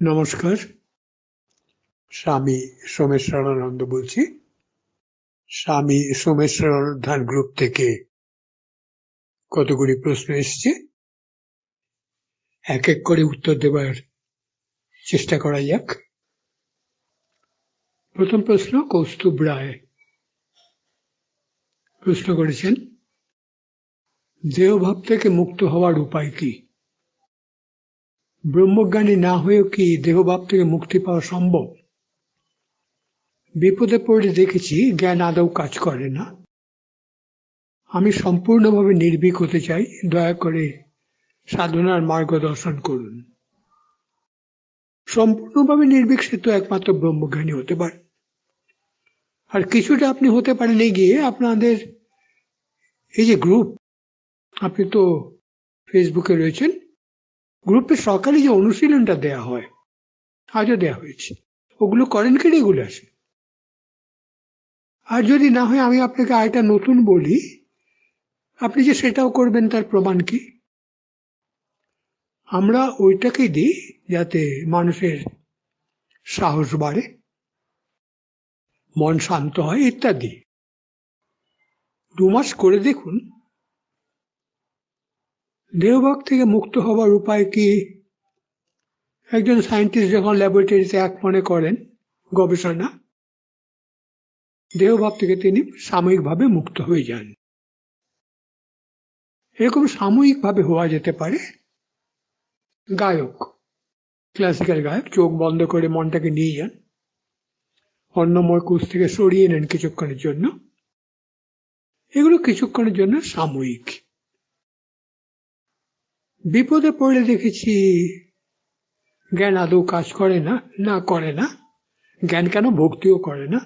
নমস্কার, স্বামী সোমেশ্বরানন্দ বলছি। স্বামী সোমেশ্বর ধ্যান গ্রুপ থেকে কতগুলি প্রশ্ন এসছে, এক এক করে উত্তর দেবার চেষ্টা করা যাক। প্রথম প্রশ্ন কৌস্তুভ রায় প্রশ্ন করেছেন, দেহভাব থেকে মুক্ত হওয়ার উপায় কি? ব্রহ্মজ্ঞানী না হয়েও কি দেহভাব থেকে মুক্তি পাওয়া সম্ভব? বিপদে পড়ে দেখেছি জ্ঞান আদৌ কাজ করে না। আমি সম্পূর্ণভাবে নির্ভীক হতে চাই, দয়া করে সাধনার মার্গদর্শন করুন। সম্পূর্ণভাবে নির্ভীক সে তো একমাত্র ব্রহ্মজ্ঞানী হতে পারে। আর কিছুটা আপনি হতে পারেন এগিয়ে। আপনাদের এই যে গ্রুপ, আপনি তো ফেসবুকে রয়েছেন, গ্রুপে সকালে যে অনুশীলনটা দেয়া হয়, আজও দেয়া হয়েছে, ওগুলো করেন কি রেগুলার? আর যদি না হয় আমি আপনাকে আরেকটা নতুন বলি, আপনি যে সেটাও করবেন তার প্রমাণ কি? আমরা ওইটাকেই দিই যাতে মানুষের সাহস বাড়ে, মন শান্ত হয় ইত্যাদি। 2 মাস করে দেখুন। দেহভাব থেকে মুক্ত হবার উপায় কি? একজন সায়েন্টিস্ট যখন ল্যাবরেটরিতে এক মনে করেন গবেষণা, দেহভাব থেকে তিনি সাময়িকভাবে মুক্ত হয়ে যান। এরকম সাময়িকভাবে হওয়া যেতে পারে। গায়ক, ক্লাসিক্যাল গায়ক, চোখ বন্ধ করে মনটাকে নিয়ে যান, অন্নময় কোষ থেকে সরিয়ে নেন কিছুক্ষণের জন্য। এগুলো কিছুক্ষণের জন্য সাময়িক। বিপদে পড়লে দেখেছি জ্ঞান আদৌ কাজ করে না, না করে না। জ্ঞান কেন, ভক্তিও করে না।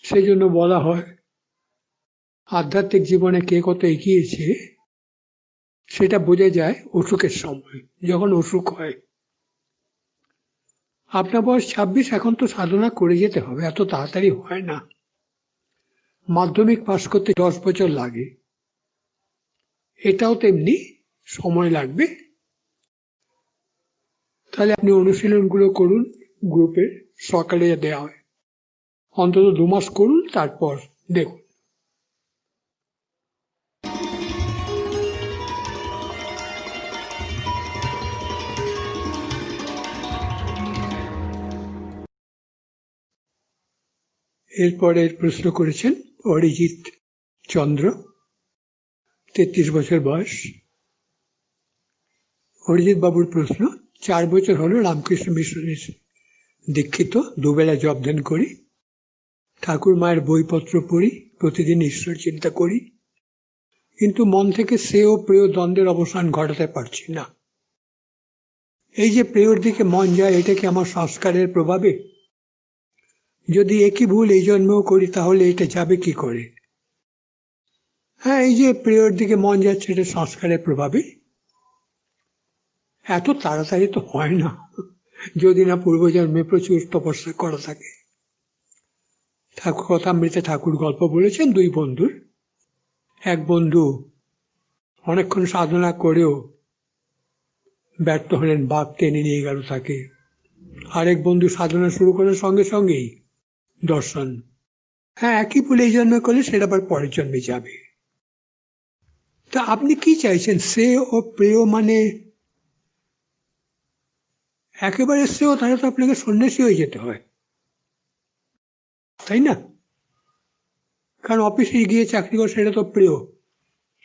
সেই জন্য বলা হয় আধ্যাত্মিক জীবনে কে কত এগিয়েছে সেটা বোঝা যায় অসুখের সময়, যখন অসুখ হয়। আপনার বয়স 26, এখন তো সাধনা করে যেতে হবে, এত তাড়াতাড়ি হয় না। মাধ্যমিক পাশ করতে 10 বছর লাগে, এটাও তেমনি সময় লাগবে। তাহলে আপনি অনুশীলনগুলো করুন, গ্রুপে সকালে দেওয়া হয়, অন্তত 2 মাস করুন, তারপর দেখুন। এরপরের প্রশ্ন করেছেন অরিজিৎ চন্দ্র, 33 বছর বয়স। অরিজিৎ বাবুর প্রশ্ন, 4 বছর হলো রামকৃষ্ণ মিশনের দীক্ষিত, 2 বেলা জপ ধ্যান করি, ঠাকুর মায়ের বইপত্র পড়ি, প্রতিদিন ঈশ্বর চিন্তা করি, কিন্তু মন থেকে শ্রেয় প্রিয় দ্বন্দ্বের অবসান ঘটাতে পারছি না। এই যে প্রিয়র দিকে মন যায়, এটা কি আমার সংস্কারের প্রভাবে? যদি একই ভুল এই জন্মেও করি তাহলে এটা যাবে কি করে? হ্যাঁ, এই যে প্রিয়র দিকে মন যাচ্ছে, এটা সংস্কারের প্রভাবে। এত তাড়াতাড়ি তো হয় না, যদি না পূর্বজন্মে প্রচুর তপস্যা করা থাকে। ঠাকুর কথামৃতে ঠাকুর গল্প বলেছেন 2 বন্ধুর। এক বন্ধু অনেকক্ষণ সাধনা করেও ব্যর্থ হলেন, বাঘ টেনে নিয়ে গেল তাকে। আরেক বন্ধু সাধনা শুরু করার সঙ্গে সঙ্গেই দর্শন। হ্যাঁ, একই ভুল এই জন্মে করলে সেটা আবার পরের জন্মে যাবে। তা আপনি কি চাইছেন? শ্রেয় ও প্রেয় মানে একেবারে শ্রেয়, তাহলে তো আপনাকে সন্ন্যাসী হয়ে যেতে হয়, তাই না? কারণ অফিসে গিয়ে চাকরি করে সেটা তো প্রিয়,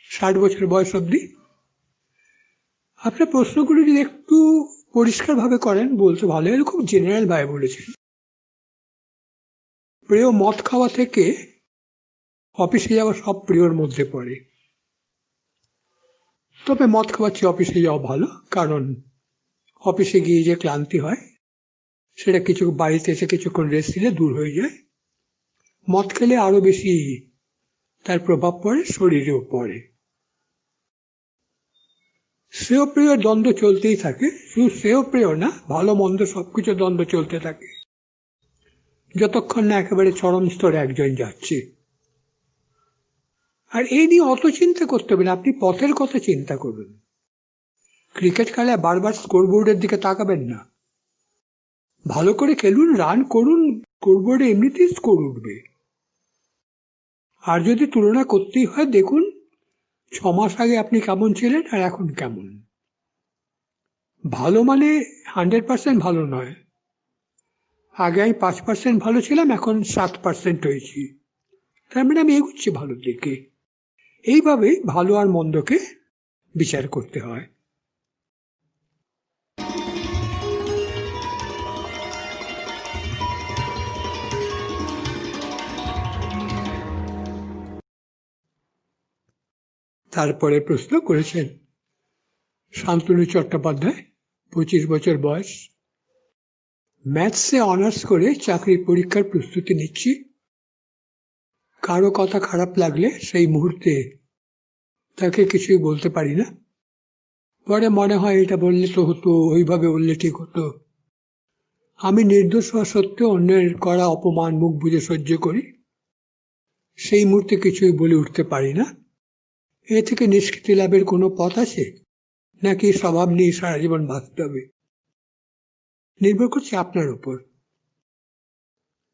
60 বছর বয়স অব্দি। আপনার প্রশ্নগুলো যদি একটু পরিষ্কারভাবে করেন বলতে ভালো। এরকম জেনারেল ভাবে বলেছেন। প্রিয় মদ খাওয়া থেকে অফিসে যাওয়া সব প্রিয়র মধ্যে পড়ে, তবে মদ খাওয়ার চেয়ে অফিসে যাওয়া ভালো, কারণ অফিসে গিয়ে যে ক্লান্তি হয় সেটা কিছু বাড়িতে এসে কিছুক্ষণ রেস্ট দিলে দূর হয়ে যায়। মদ খেলে আরো বেশি তার প্রভাব পড়ে, শরীরেও পড়ে। শ্রেয়প্রিয় দ্বন্দ্ব চলতেই থাকে, শুধু শ্রেয়প্রিয় না, ভালো মন্দ সবকিছু দ্বন্দ্ব চলতে থাকে যতক্ষণ না একেবারে চরম স্তরে একজন যাচ্ছে। আর এই নিয়ে অত চিন্তা করতে হবে না, আপনি পথের কথা চিন্তা করবেন। ক্রিকেট খেলায় বারবার স্কোরবোর্ডের দিকে তাকাবেন না, ভালো করে খেলুন, রান করুন, স্কোরবোর্ডে এমনিতেই স্কোর উঠবে। আর যদি তুলনা করতেই হয়, দেখুন 6 মাস আগে আপনি কেমন ছিলেন আর এখন কেমন। ভালো মানে 100% ভালো নয়, আগে আমি 5% ভালো ছিলাম, এখন 7% হয়েছি, তার মানে আমি এগুচ্ছি ভালোর দিকে। এইভাবেই ভালো আর মন্দকে বিচার করতে হয়। তারপরে প্রশ্ন করেছেন শান্তনু চট্টোপাধ্যায়, 25 বছর বয়স, ম্যাথসে অনার্স করে চাকরির পরীক্ষার প্রস্তুতি নিচ্ছি। কারো কথা খারাপ লাগলে সেই মুহূর্তে তাকে কিছুই বলতে পারি না, পরে মনে হয় এটা বললে তো হতো, ওইভাবে বললে ঠিক হতো। আমি নির্দোষ হওয়া সত্ত্বেও অন্যের করা অপমান মুখ বুঝে সহ্য করি, সেই মুহূর্তে কিছুই বলে উঠতে পারি না। এ থেকে নিষ্কৃতি লাভের কোনো পথ আছে, নাকি স্বভাব নিয়ে সারা জীবন বাঁচতে হবে? নির্ভর করছে আপনার উপর।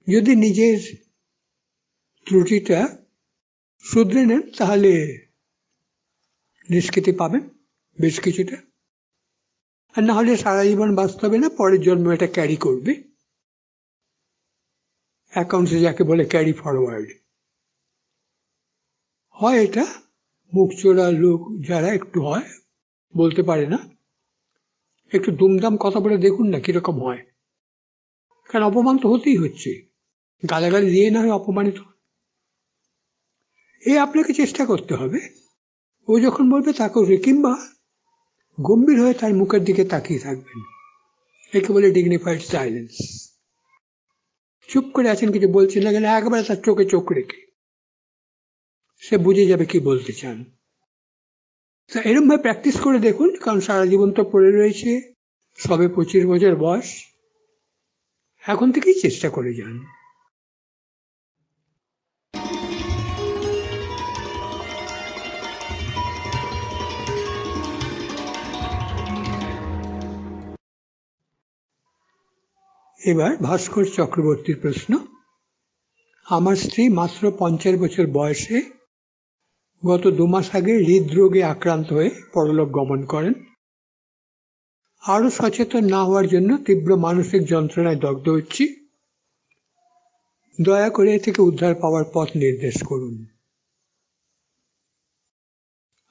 যদি নিজের ত্রুটিটা শুধরে নেন তাহলে নিষ্কৃতি পাবেন বেশ কিছুটা, আর না হলে সারা জীবন বাঁচতে হবে না, পরের জন্ম এটা ক্যারি করবে। অ্যাকাউন্টসে যাকে বলে ক্যারি ফরওয়ার্ড হয়। এটা মুখ চোরা লোক যারা একটু হয়, বলতে পারে না, একটু দুমদাম কথা বলে দেখুন না কিরকম হয়। কারণ অপমান তো হতেই হচ্ছে, গালাগালি দিয়ে না হয় অপমানিত। আপনাকে চেষ্টা করতে হবে, ও যখন বলবে তা করবে, কিংবা গম্ভীর হয়ে তার মুখের দিকে তাকিয়ে থাকবেন, একে বলে ডিগনিফাইড সাইলেন্স। চুপ করে আছেন, কিছু বলছেন না, কেন একবারে তার চোখে চোখ রেখে সে বুঝে যাবে কি বলতে চান। এরকম ভাবে প্র্যাকটিস করে দেখুন, কারণ সারা জীবন তো পড়ে রয়েছে, সবে 25 বছর বয়স, এখন থেকেই চেষ্টা করে যান। এবার ভাস্কর চক্রবর্তীর প্রশ্ন, আমার স্ত্রী মাত্র 50 বছর বয়সে গত 2 মাস আগে হৃদরোগে আক্রান্ত হয়ে পরলোক গমন করেন। আরো সচেতন না হওয়ার জন্য তীব্র মানসিক যন্ত্রণায় দগ্ধ হচ্ছি, দয়া করে এ থেকে উদ্ধার পাওয়ার পথ নির্দেশ করুন।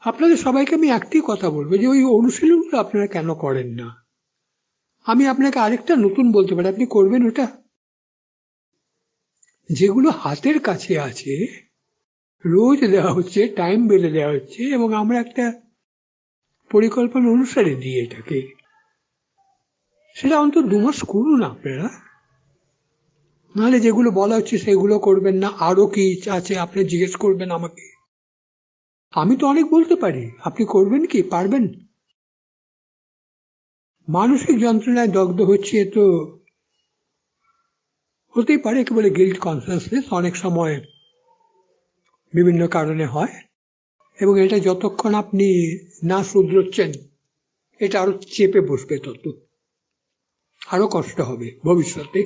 আপনাদের সবাইকে আমি একটি কথা বলবো, যে ওই অনুশীলনগুলো আপনারা কেন করেন না। আমি আপনাকে আরেকটা নতুন বলতে পারি, আপনি করবেন ওটা। যেগুলো হাতের কাছে আছে, রোজ দেওয়া হচ্ছে, টাইম বেলে দেওয়া হচ্ছে, এবং আমরা একটা পরিকল্পনা অনুসারে দিই এটাকে, সেটা অন্তত 2 মাস করুন আপনারা। নাহলে যেগুলো বলা হচ্ছে সেগুলো করবেন না, আরো কি আছে আপনি জিজ্ঞেস করবেন আমাকে। আমি তো অনেক বলতে পারি, আপনি করবেন কি, পারবেন? মানসিক যন্ত্রণায় দগ্ধ হচ্ছে, তো হতেই পারে, একে বলে গিল্ট কনসিয়াসনেস, অনেক সময় বিভিন্ন কারণে হয়, এবং এটা যতক্ষণ আপনি না শুধরোচ্ছেন এটা আরো চেপে বসবে, তত আরো কষ্ট হবে ভবিষ্যতে।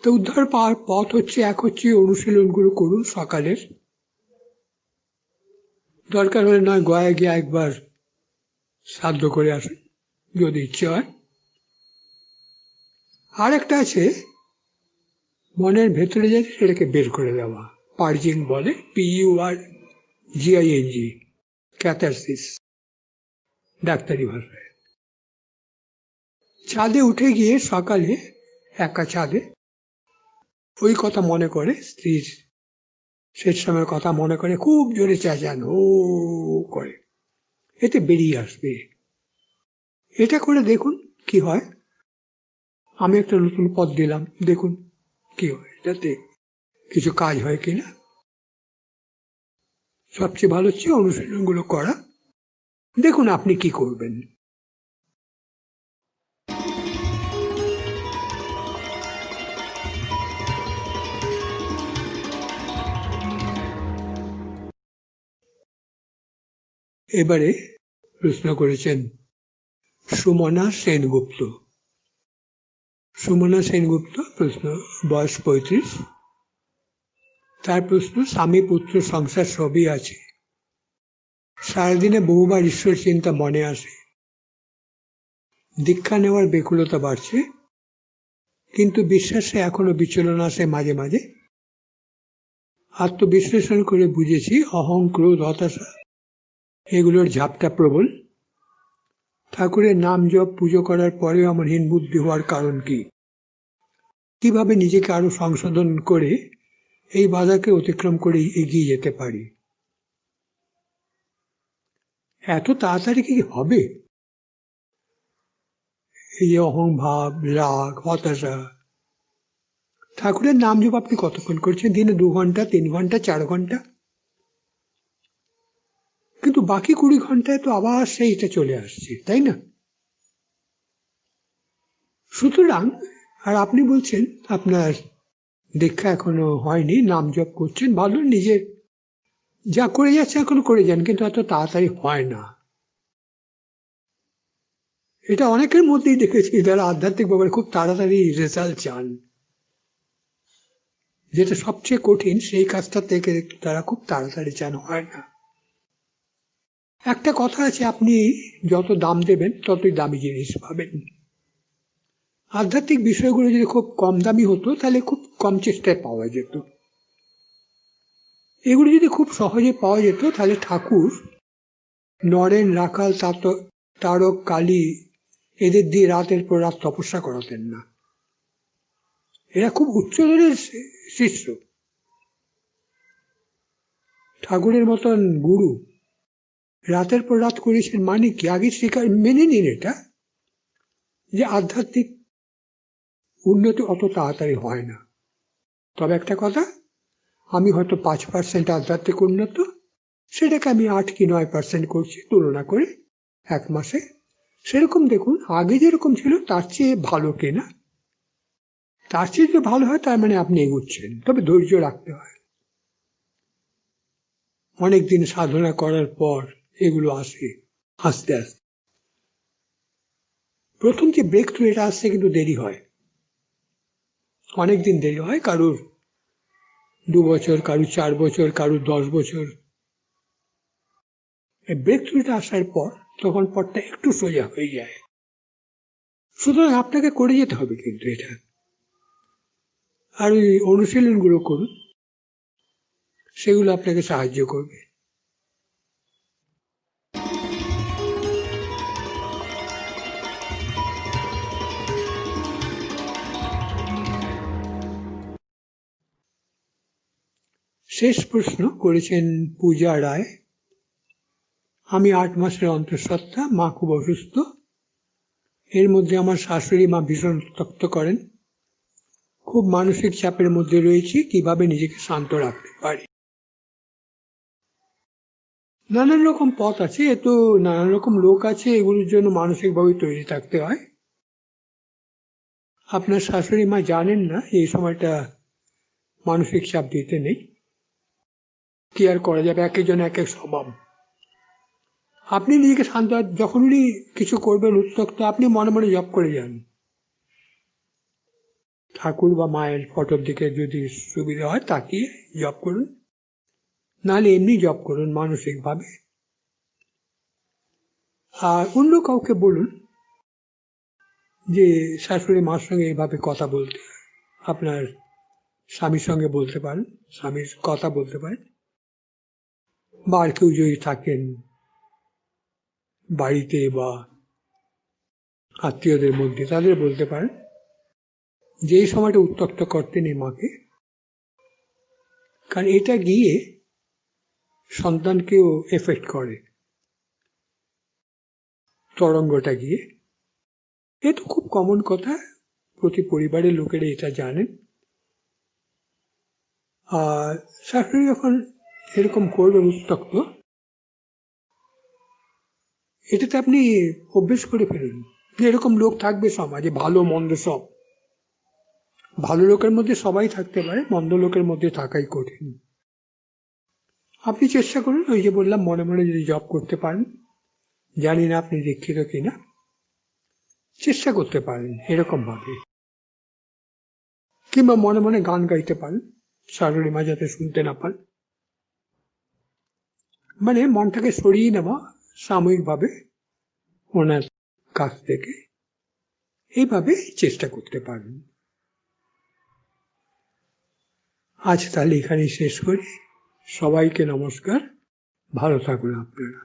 তো উদ্ধার পাওয়ার পথ হচ্ছে, এক হচ্ছে অনুশীলনগুলো করুন সকালের, দরকার হলে নয় গয়া গিয়ে একবার শ্রাদ্ধ করে আসুন যদি ইচ্ছে হয়। আর একটা আছে মনের ভেতরে যেতে সেটাকে বের করে দেওয়া, পার্জিং বলে, PURGING, ক্যাথারসিস ডাক্তারি ভাষায়। ছাদে উঠে গিয়ে সকালে একা ছাদে ওই কথা মনে করে, স্ত্রীর শেষ সময়ের কথা মনে করে, খুব জোরে চেঁচান ও করে, এতে বেরিয়ে আসবে। এটা করে দেখুন কি হয়। আমি একটা নতুন পথ দিলাম, দেখুন কি হয়, এটাতে কিছু কাজ হয় কিনা। সবচেয়ে ভালো হচ্ছে অনুশীলনগুলো করা। দেখুন আপনি কি করবেন। এবারে প্রশ্ন করেছেন সুমনা সেনগুপ্ত। সুমনা সেনগুপ্ত প্রশ্ন, বয়স 35। তার প্রশ্ন, স্বামী পুত্র সংসার সবই আছে, সারাদিনে বহুবার ঈশ্বর চিন্তা মনে আসে, দীক্ষা নেওয়ার ব্যাকুলতা বাড়ছে, কিন্তু বিশ্বাসে এখনো বিচলন আসে মাঝে মাঝে। আত্মবিশ্লেষণ করে বুঝেছি অহং, ক্রোধ, হতাশা এগুলোর ঝাপটা প্রবল। ঠাকুরের নাম জপ পুজো করার পরেও আমার হীন বুদ্ধি হওয়ার কারণ কি? কিভাবে নিজেকে আরো সংশোধন করে এই বাধাকে অতিক্রম করে এগিয়ে যেতে পারি? এত তাড়াতাড়ি কি হবে? এই যে অহংভাব, রাগ, হতাশা। ঠাকুরের নাম জপ আপনি কতক্ষণ করছেন? দিনে 2 ঘন্টা, 3 ঘন্টা, 4 ঘন্টা, কিন্তু বাকি 20 ঘন্টায় তো আবার সেইটা চলে আসছে, তাই না? সুতরাং, আর আপনি বলছেন আপনার দীক্ষা এখনো হয়নি, নাম জপ করছেন, ভালো, নিজের যা করে যাচ্ছে এখনো করে যান, কিন্তু এত তাড়াতাড়ি হয় না। এটা অনেকের মধ্যেই দেখেছি যারা আধ্যাত্মিক ব্যাপারে খুব তাড়াতাড়ি রেজাল্ট চান। যেটা সবচেয়ে কঠিন সেই কাজটা থেকে তারা খুব তাড়াতাড়ি চান, হয় না। একটা কথা আছে, আপনি যত দাম দেবেন ততই দামি জিনিস পাবেন। আধ্যাত্মিক বিষয়গুলো যদি খুব কম দামি হতো তাহলে খুব কম চেষ্টায় পাওয়া যেত। এগুলো যদি খুব সহজে পাওয়া যেত তাহলে ঠাকুর নরেন, রাখাল, তারক, কালী এদের দিয়ে রাতের পর রাত তপস্যা করাতেন না। এরা খুব উচ্চদরের শিষ্য। ঠাকুরের মতন গুরু রাতের পর রাত করেছেন মানে কি? আগে স্বীকার মেনে নিন এটা, যে আধ্যাত্মিক উন্নতি অত তাড়াতাড়ি হয় না। তবে একটা কথা, আমি হয়তো 5% আধ্যাত্মিক উন্নত, সেটাকে আমি 8 কি 9% করছি তুলনা করে 1 মাসে। সেরকম দেখুন আগে যেরকম ছিল তার চেয়ে ভালো কিনা। তার চেয়ে যদি ভালো হয় তার মানে আপনি এগোচ্ছেন, তবে ধৈর্য রাখতে হয়। অনেকদিন সাধনা করার পর এগুলো আসে আস্তে আস্তে। প্রথম যে ব্রেক থ্রু এটা আসছে কিন্তু দেরি হয়, অনেকদিন দেরি হয়। কারুর 2 বছর, কারুর 4 বছর, কারুর 10 বছর। এই ব্রেক থ্রুটা আসার পর তখন পথটা একটু সোজা হয়ে যায়। সুতরাং আপনাকে করে যেতে হবে কিন্তু এটা। আর ওই অনুশীলনগুলো করুন, সেগুলো আপনাকে সাহায্য করবে। শেষ প্রশ্ন করেছেন পূজা রায়। আমি 8 মাসের অন্তঃসত্ত্বা, মা খুব অসুস্থ। এর মধ্যে আমার শাশুড়ি মা ভীষণ উত্ত্যক্ত করেন। খুব মানসিক চাপের মধ্যে রয়েছি, কিভাবে নিজেকে শান্ত রাখতে পারি? নানান রকম পথ আছে, এ তো নানান রকম লোক আছে, এগুলোর জন্য মানসিকভাবে তৈরি থাকতে হয়। আপনার শাশুড়ি মা জানেন না এই সময়টা মানসিক চাপ দিতে নেই, কি আর করা যাবে, এক একজন এক এক স্বভাব। আপনি নিজেকে শান্ত, যখন উনি কিছু করবেন উত্ত্যক্ত, আপনি মনে মনে জপ করে যান। ঠাকুর বা মায়ের ফটোর দিকে যদি সুবিধা হয় তাকিয়ে জপ করুন, নাহলে এমনি জপ করুন মানসিকভাবে। আর অন্য কাউকে বলুন যে শাশুড়ি মার সঙ্গে এইভাবে কথা বলতে। আপনার স্বামীর সঙ্গে বলতে পারেন, স্বামীর কথা বলতে পারেন, বা আর কেউ যদি থাকেন বাড়িতে বা আত্মীয়দের মধ্যে তাদের বলতে পারেন যে এই সময়টা উত্ত্যক্ত করতে নেই মাকে। কারণ এটা গিয়ে সন্তানকেও এফেক্ট করে, তরঙ্গটা গিয়ে। এ তো খুব কমন কথা, প্রতি পরিবারের লোকেরা এটা জানেন। আর শাশুড়ি যখন এরকম করবেন উত্তক্ত, এটাতে আপনি অভ্যেস করে ফেলুন যে এরকম লোক থাকবে সমাজে, ভালো মন্দ সব। ভালো লোকের মধ্যে সবাই থাকতে পারে, মন্দ লোকের মধ্যে থাকাই কঠিন। আপনি চেষ্টা করুন, ওই যে বললাম, মনে মনে যদি জব করতে পারেন, জানি না আপনি দীক্ষিত কিনা, চেষ্টা করতে পারেন এরকম ভাবে। কিংবা মনে মনে গান গাইতে পারেন, শাশুড়ি মা যাতে শুনতে না পান। মানে মনটাকে সরিয়ে নেওয়া সাময়িকভাবে ওনার কাছ থেকে, এইভাবে চেষ্টা করতে পারেন। আজ তাহলে এখানেই শেষ করি। সবাইকে নমস্কার, ভালো থাকুন আপনারা।